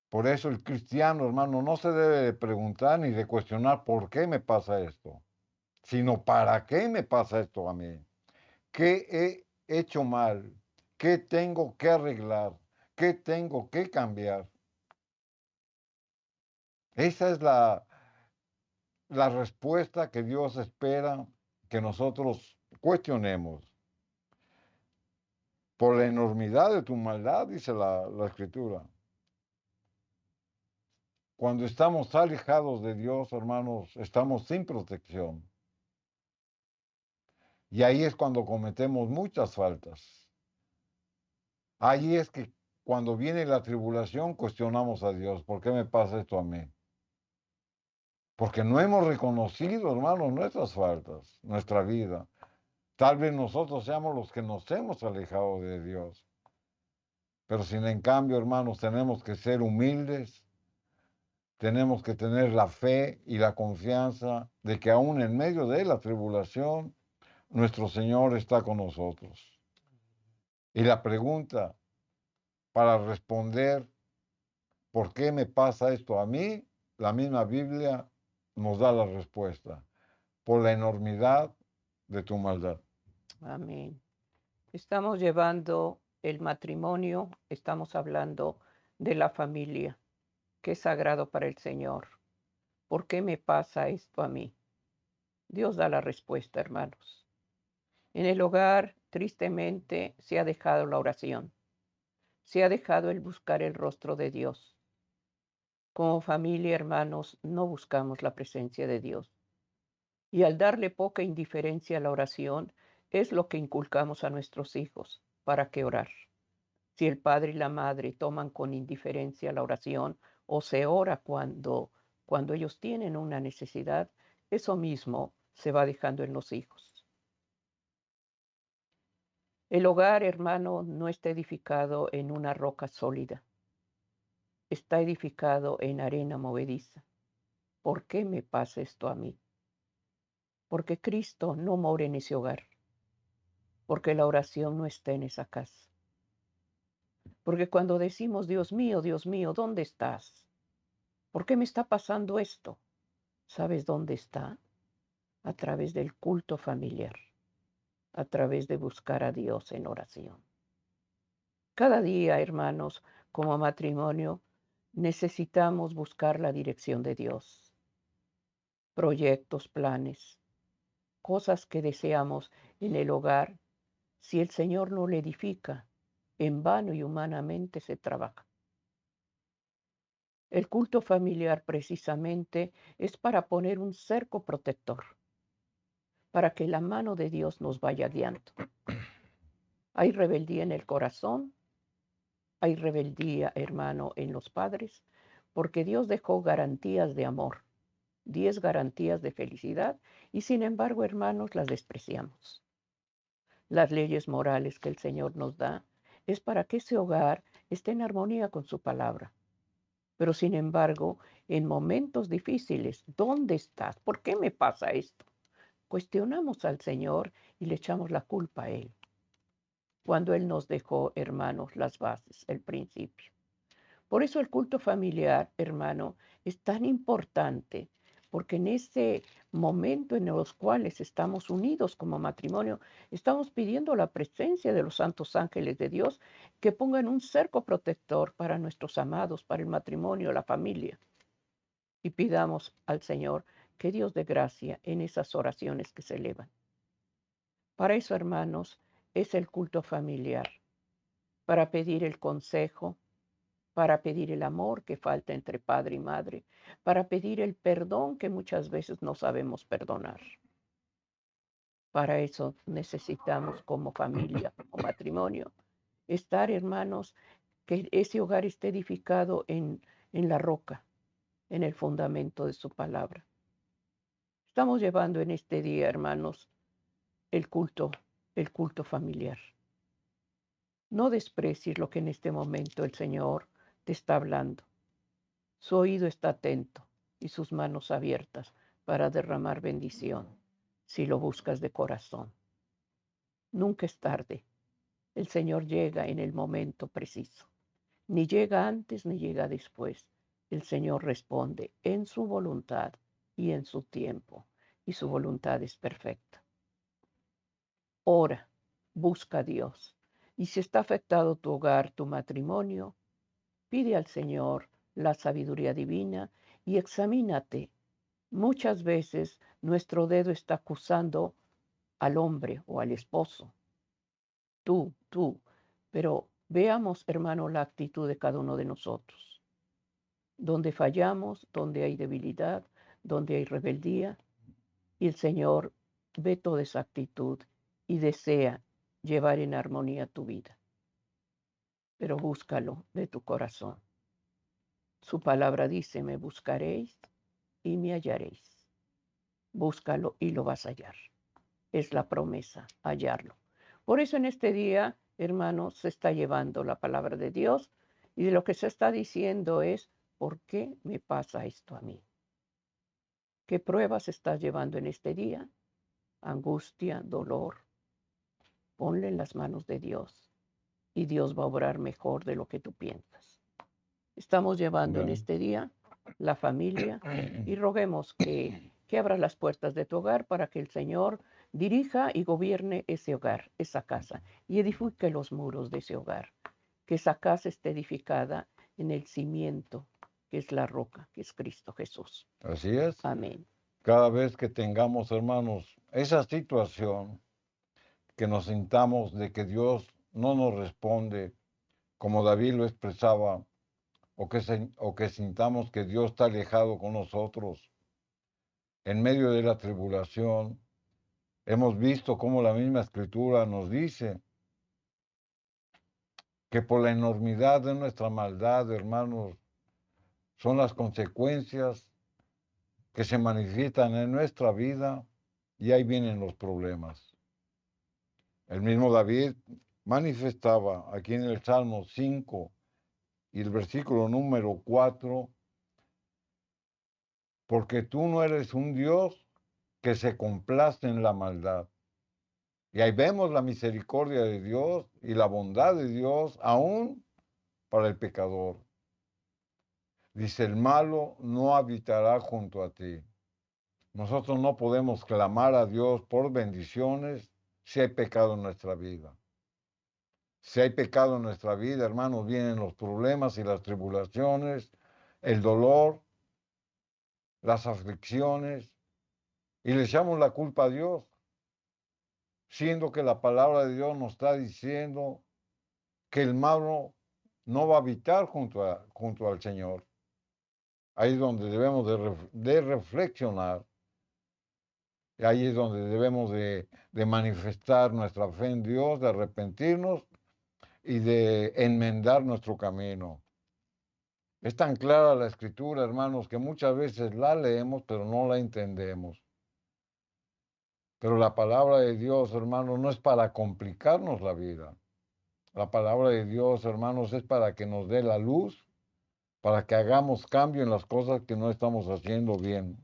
Por eso el cristiano, hermano, no se debe de preguntar ni de cuestionar por qué me pasa esto, sino para qué me pasa esto a mí. ¿Qué he hecho mal? ¿Qué tengo que arreglar? ¿Qué tengo que cambiar? Esa es la respuesta que Dios espera que nosotros cuestionemos. Por la enormidad de tu maldad, dice la Escritura. Cuando estamos alejados de Dios, hermanos, estamos sin protección. Y ahí es cuando cometemos muchas faltas. Ahí es que cuando viene la tribulación cuestionamos a Dios. ¿Por qué me pasa esto a mí? Porque no hemos reconocido, hermanos, nuestras faltas, nuestra vida. Tal vez nosotros seamos los que nos hemos alejado de Dios. Pero sin en cambio, hermanos, tenemos que ser humildes, tenemos que tener la fe y la confianza de que aún en medio de la tribulación, nuestro Señor está con nosotros. Y la pregunta para responder por qué me pasa esto a mí, la misma Biblia nos da la respuesta. Por la enormidad de tu maldad. Amén. Estamos llevando el matrimonio, estamos hablando de la familia, que es sagrado para el Señor. ¿Por qué me pasa esto a mí? Dios da la respuesta, hermanos. En el hogar, tristemente, se ha dejado la oración, se ha dejado el buscar el rostro de Dios. Como familia, hermanos, no buscamos la presencia de Dios. Y al darle poca indiferencia a la oración, es lo que inculcamos a nuestros hijos. ¿Para qué orar? Si el padre y la madre toman con indiferencia la oración o se ora cuando ellos tienen una necesidad, eso mismo se va dejando en los hijos. El hogar, hermano, no está edificado en una roca sólida, está edificado en arena movediza. ¿Por qué me pasa esto a mí? Porque Cristo no mora en ese hogar, porque la oración no está en esa casa. Porque cuando decimos, Dios mío, ¿dónde estás? ¿Por qué me está pasando esto? ¿Sabes dónde está? A través del culto familiar, a través de buscar a Dios en oración. Cada día, hermanos, como matrimonio, necesitamos buscar la dirección de Dios. Proyectos, planes, cosas que deseamos en el hogar. Si el Señor no le edifica, en vano y humanamente se trabaja. El culto familiar precisamente es para poner un cerco protector, para que la mano de Dios nos vaya guiando. Hay rebeldía en el corazón, hay rebeldía, hermano, en los padres, porque Dios dejó garantías de amor, 10 garantías de felicidad, y sin embargo, hermanos, las despreciamos. Las leyes morales que el Señor nos da es para que ese hogar esté en armonía con su palabra. Pero sin embargo, en momentos difíciles, ¿dónde estás? ¿Por qué me pasa esto? Cuestionamos al Señor y le echamos la culpa a Él, cuando Él nos dejó, hermanos, las bases, el principio. Por eso el culto familiar, hermano, es tan importante, porque en ese momento en los cuales estamos unidos como matrimonio, estamos pidiendo la presencia de los santos ángeles de Dios que pongan un cerco protector para nuestros amados, para el matrimonio, la familia. y pidamos al Señor que Dios dé gracia en esas oraciones que se elevan. Para eso, hermanos, es el culto familiar, para pedir el consejo, para pedir el amor que falta entre padre y madre, para pedir el perdón que muchas veces no sabemos perdonar. Para eso necesitamos como familia, como matrimonio, estar, hermanos, que ese hogar esté edificado en la roca, en el fundamento de su palabra. Estamos llevando en este día, hermanos, el culto familiar. No desprecies lo que en este momento el Señor te está hablando. Su oído está atento y sus manos abiertas para derramar bendición si lo buscas de corazón. Nunca es tarde. El Señor llega en el momento preciso. Ni llega antes ni llega después. El Señor responde en su voluntad y en su tiempo, y su voluntad es perfecta. Ora, busca a Dios. Y si está afectado tu hogar, tu matrimonio, pide al Señor la sabiduría divina y examínate. Muchas veces nuestro dedo está acusando al hombre o al esposo. Tú, pero veamos, hermano, la actitud de cada uno de nosotros. Donde fallamos, donde hay debilidad, donde hay rebeldía, y el Señor ve toda esa actitud y desea llevar en armonía tu vida. Pero búscalo de tu corazón. Su palabra dice, me buscaréis y me hallaréis. Búscalo y lo vas a hallar. Es la promesa, hallarlo. Por eso en este día, hermanos, se está llevando la palabra de Dios y de lo que se está diciendo es, ¿por qué me pasa esto a mí? ¿Qué pruebas estás llevando en este día? Angustia, dolor. Ponle en las manos de Dios y Dios va a obrar mejor de lo que tú piensas. Estamos llevando en este día la familia y roguemos que abras las puertas de tu hogar para que el Señor dirija y gobierne ese hogar, esa casa, y edifique los muros de ese hogar. Que esa casa esté edificada en el cimiento, que es la roca, que es Cristo Jesús. Así es. Amén. Cada vez que tengamos, hermanos, esa situación, que nos sintamos de que Dios no nos responde, como David lo expresaba, o que sintamos que Dios está alejado con nosotros, en medio de la tribulación, hemos visto cómo la misma Escritura nos dice que por la enormidad de nuestra maldad, hermanos, son las consecuencias que se manifiestan en nuestra vida y ahí vienen los problemas. El mismo David manifestaba aquí en el Salmo 5 y el versículo número 4, porque tú no eres un Dios que se complace en la maldad. Y ahí vemos la misericordia de Dios y la bondad de Dios aún para el pecador. Dice, el malo no habitará junto a ti. Nosotros no podemos clamar a Dios por bendiciones si hay pecado en nuestra vida. Si hay pecado en nuestra vida, hermanos, vienen los problemas y las tribulaciones, el dolor, las aflicciones, y le echamos la culpa a Dios, siendo que la palabra de Dios nos está diciendo que el malo no va a habitar junto al Señor. Ahí es donde debemos de reflexionar, y ahí es donde debemos de manifestar nuestra fe en Dios, de arrepentirnos y de enmendar nuestro camino. Es tan clara la Escritura, hermanos, que muchas veces la leemos, pero no la entendemos. Pero la palabra de Dios, hermanos, no es para complicarnos la vida. La palabra de Dios, hermanos, es para que nos dé la luz, para que hagamos cambio en las cosas que no estamos haciendo bien.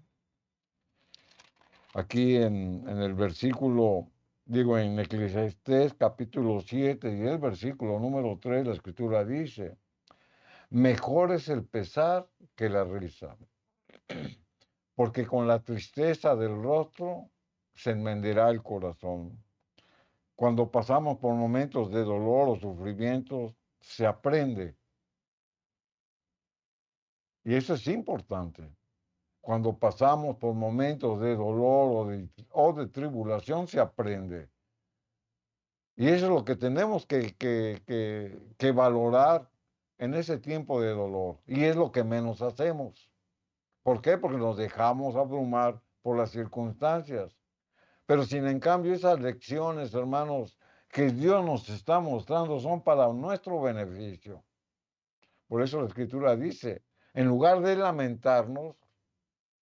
Aquí en el versículo, en Eclesiastés capítulo 7 y el versículo número 3, la Escritura dice, mejor es el pesar que la risa, porque con la tristeza del rostro se enmendará el corazón. Cuando pasamos por momentos de dolor o sufrimientos, se aprende. Y eso es importante. Cuando pasamos por momentos de dolor o de tribulación, se aprende. Y eso es lo que tenemos que valorar en ese tiempo de dolor. Y es lo que menos hacemos. ¿Por qué? Porque nos dejamos abrumar por las circunstancias. Pero sin en cambio esas lecciones, hermanos, que Dios nos está mostrando son para nuestro beneficio. Por eso la Escritura dice, en lugar de lamentarnos,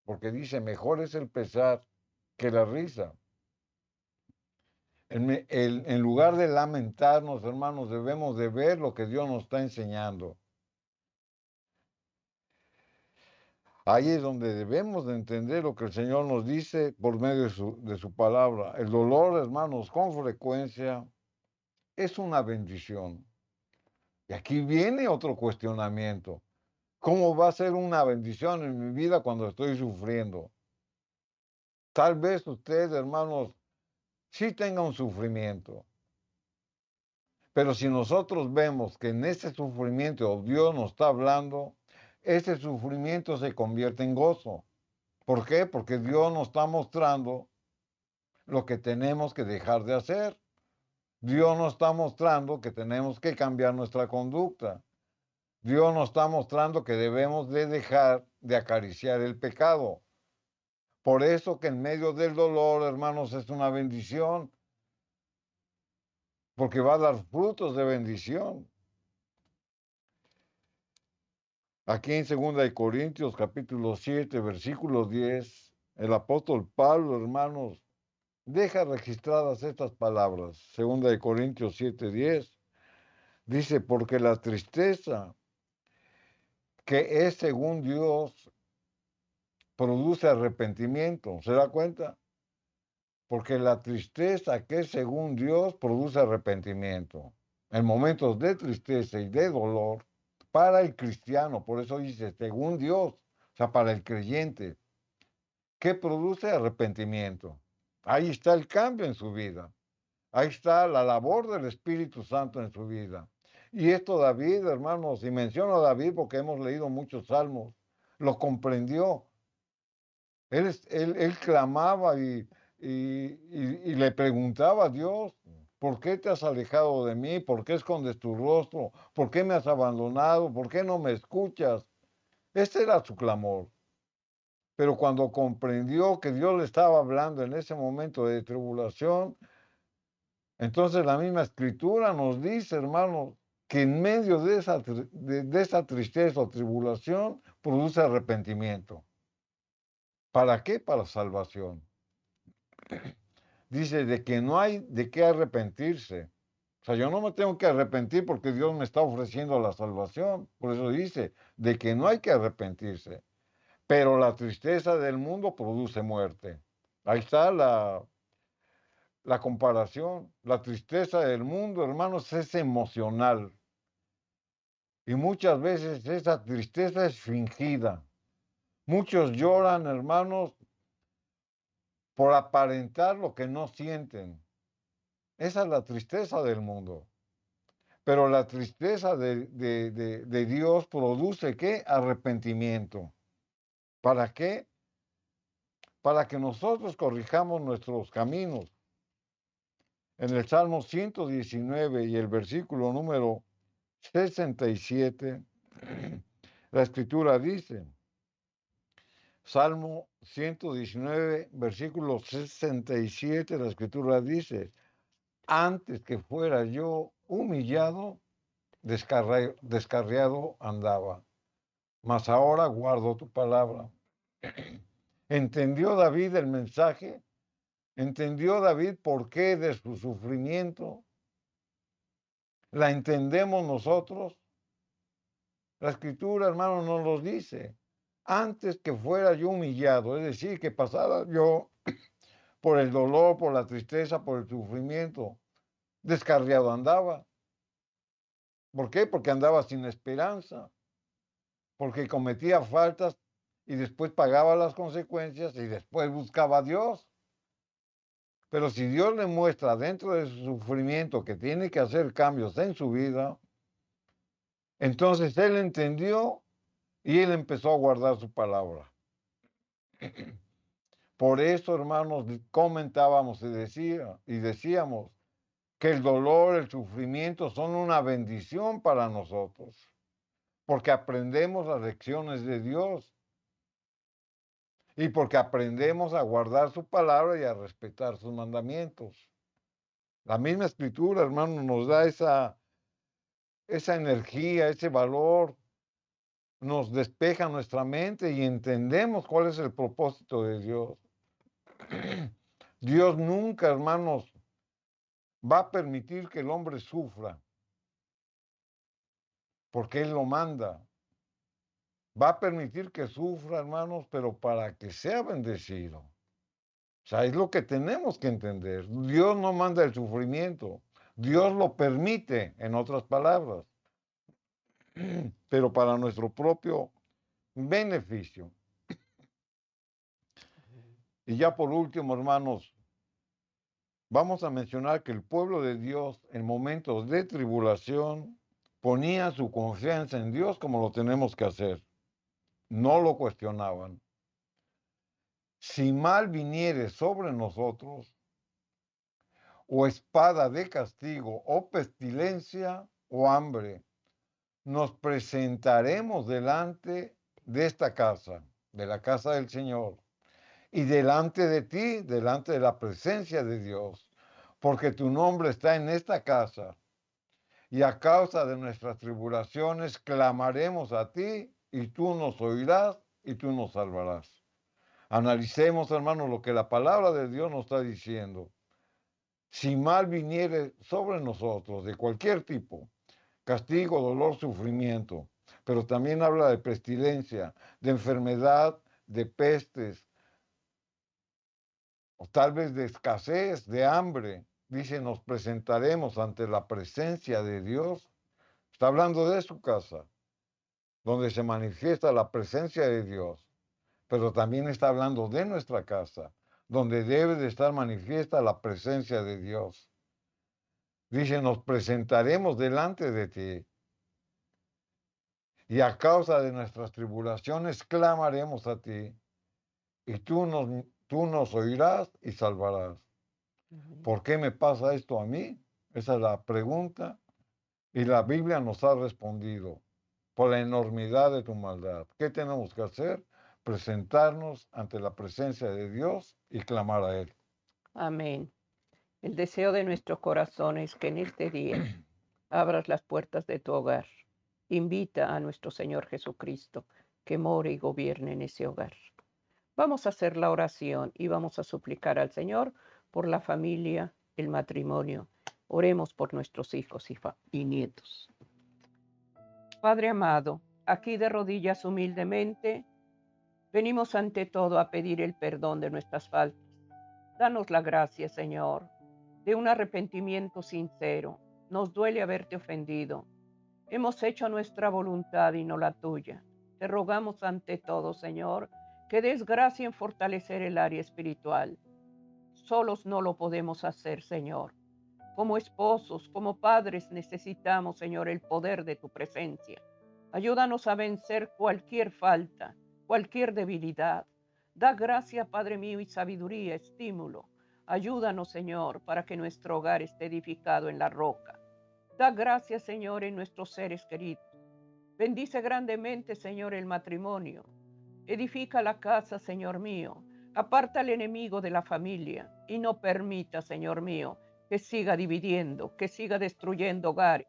porque dice, mejor es el pesar que la risa. En lugar de lamentarnos, hermanos, debemos de ver lo que Dios nos está enseñando. Ahí es donde debemos de entender lo que el Señor nos dice por medio de su palabra. El dolor, hermanos, con frecuencia es una bendición. Y aquí viene otro cuestionamiento. ¿Cómo va a ser una bendición en mi vida cuando estoy sufriendo? Tal vez usted, hermanos, sí tenga un sufrimiento. Pero si nosotros vemos que en ese sufrimiento Dios nos está hablando, ese sufrimiento se convierte en gozo. ¿Por qué? Porque Dios nos está mostrando lo que tenemos que dejar de hacer. Dios nos está mostrando que tenemos que cambiar nuestra conducta. Dios nos está mostrando que debemos de dejar de acariciar el pecado. Por eso que en medio del dolor, hermanos, es una bendición, porque va a dar frutos de bendición. Aquí en 2 capítulo 7, versículo 10, el apóstol Pablo, hermanos, deja registradas estas palabras. 2 Corintios 7, 10, dice, porque la tristeza que es según Dios produce arrepentimiento. ¿Se da cuenta? Porque la tristeza que es según Dios produce arrepentimiento. En momentos de tristeza y de dolor, para el cristiano, por eso dice, según Dios, o sea, para el creyente, ¿qué produce arrepentimiento? Ahí está el cambio en su vida. Ahí está la labor del Espíritu Santo en su vida. Y esto David, hermanos, y menciono a David porque hemos leído muchos salmos, lo comprendió. Él clamaba y le preguntaba a Dios, ¿por qué te has alejado de mí? ¿Por qué escondes tu rostro? ¿Por qué me has abandonado? ¿Por qué no me escuchas? Ese era su clamor. Pero cuando comprendió que Dios le estaba hablando en ese momento de tribulación, entonces la misma escritura nos dice, hermanos, que en medio de esa tristeza o tribulación produce arrepentimiento. ¿Para qué? Para salvación. Dice de que no hay de qué arrepentirse. O sea, yo no me tengo que arrepentir porque Dios me está ofreciendo la salvación. Por eso dice de que no hay que arrepentirse. Pero la tristeza del mundo produce muerte. Ahí está la comparación. La tristeza del mundo, hermanos, es emocional. Y muchas veces esa tristeza es fingida. Muchos lloran, hermanos, por aparentar lo que no sienten. Esa es la tristeza del mundo. Pero la tristeza de Dios produce ¿qué? Arrepentimiento. ¿Para qué? Para que nosotros corrijamos nuestros caminos. En el Salmo 119 y el versículo número 67, la Escritura dice, Salmo 119, versículo 67, la Escritura dice, antes que fuera yo humillado, descarriado andaba, mas ahora guardo tu palabra. ¿Entendió David el mensaje? ¿Entendió David por qué de su sufrimiento? ¿La entendemos nosotros? La Escritura, hermano, nos lo dice. Antes que fuera yo humillado, es decir, que pasara yo por el dolor, por la tristeza, por el sufrimiento, descarriado andaba. ¿Por qué? Porque andaba sin esperanza, porque cometía faltas y después pagaba las consecuencias y después buscaba a Dios. Pero si Dios le muestra dentro de su sufrimiento que tiene que hacer cambios en su vida, entonces él entendió y él empezó a guardar su palabra. Por eso, hermanos, comentábamos y decíamos que el dolor, el sufrimiento son una bendición para nosotros, porque aprendemos las lecciones de Dios y porque aprendemos a guardar su palabra y a respetar sus mandamientos. La misma escritura, hermano, nos da esa energía, ese valor, nos despeja nuestra mente y entendemos cuál es el propósito de Dios. Dios nunca, hermanos, va a permitir que el hombre sufra, porque Él lo manda. Va a permitir que sufra, hermanos, pero para que sea bendecido. O sea, es lo que tenemos que entender. Dios no manda el sufrimiento, Dios lo permite, en otras palabras, pero para nuestro propio beneficio. Y ya por último, hermanos, vamos a mencionar que el pueblo de Dios en momentos de tribulación ponía su confianza en Dios como lo tenemos que hacer. No lo cuestionaban. Si mal viniere sobre nosotros, o espada de castigo, o pestilencia, o hambre, nos presentaremos delante de esta casa, de la casa del Señor, y delante de ti, delante de la presencia de Dios, porque tu nombre está en esta casa, y a causa de nuestras tribulaciones clamaremos a ti, y tú nos oirás, y tú nos salvarás. Analicemos, hermanos, lo que la palabra de Dios nos está diciendo. Si mal viniere sobre nosotros, de cualquier tipo, castigo, dolor, sufrimiento, pero también habla de pestilencia, de enfermedad, de pestes, o tal vez de escasez, de hambre. Dice, nos presentaremos ante la presencia de Dios. Está hablando de su casa, donde se manifiesta la presencia de Dios, pero también está hablando de nuestra casa, donde debe de estar manifiesta la presencia de Dios. Dice, nos presentaremos delante de ti y a causa de nuestras tribulaciones clamaremos a ti y tú nos oirás y salvarás. ¿Por qué me pasa esto a mí? Esa es la pregunta y la Biblia nos ha respondido por la enormidad de tu maldad. ¿Qué tenemos que hacer? Presentarnos ante la presencia de Dios y clamar a Él. Amén. El deseo de nuestro corazón es que en este día abras las puertas de tu hogar. Invita a nuestro Señor Jesucristo que more y gobierne en ese hogar. Vamos a hacer la oración y vamos a suplicar al Señor por la familia, el matrimonio. Oremos por nuestros hijos y nietos. Padre amado, aquí de rodillas humildemente, venimos ante todo a pedir el perdón de nuestras faltas. Danos la gracia, Señor, de un arrepentimiento sincero. Nos duele haberte ofendido. Hemos hecho nuestra voluntad y no la tuya. Te rogamos ante todo, Señor, que des gracia en fortalecer el área espiritual. Solos no lo podemos hacer, Señor. Como esposos, como padres, necesitamos, Señor, el poder de tu presencia. Ayúdanos a vencer cualquier falta, cualquier debilidad. Da gracia, Padre mío, y sabiduría, estímulo. Ayúdanos, Señor, para que nuestro hogar esté edificado en la roca. Da gracia, Señor, en nuestros seres queridos. Bendice grandemente, Señor, el matrimonio. Edifica la casa, Señor mío. Aparta al enemigo de la familia y no permita, Señor mío, que siga dividiendo, que siga destruyendo hogares.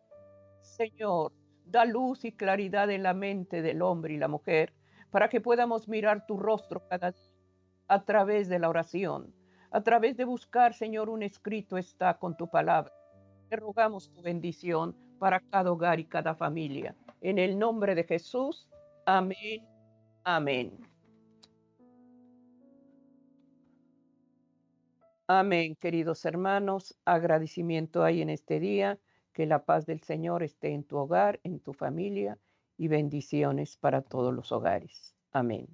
Señor, da luz y claridad en la mente del hombre y la mujer para que podamos mirar tu rostro cada día a través de la oración, a través de buscar, Señor, un escrito está con tu palabra. Te rogamos tu bendición para cada hogar y cada familia. En el nombre de Jesús, amén, amén. Amén, queridos hermanos. Agradecimiento hay en este día. Que la paz del Señor esté en tu hogar, en tu familia y bendiciones para todos los hogares. Amén.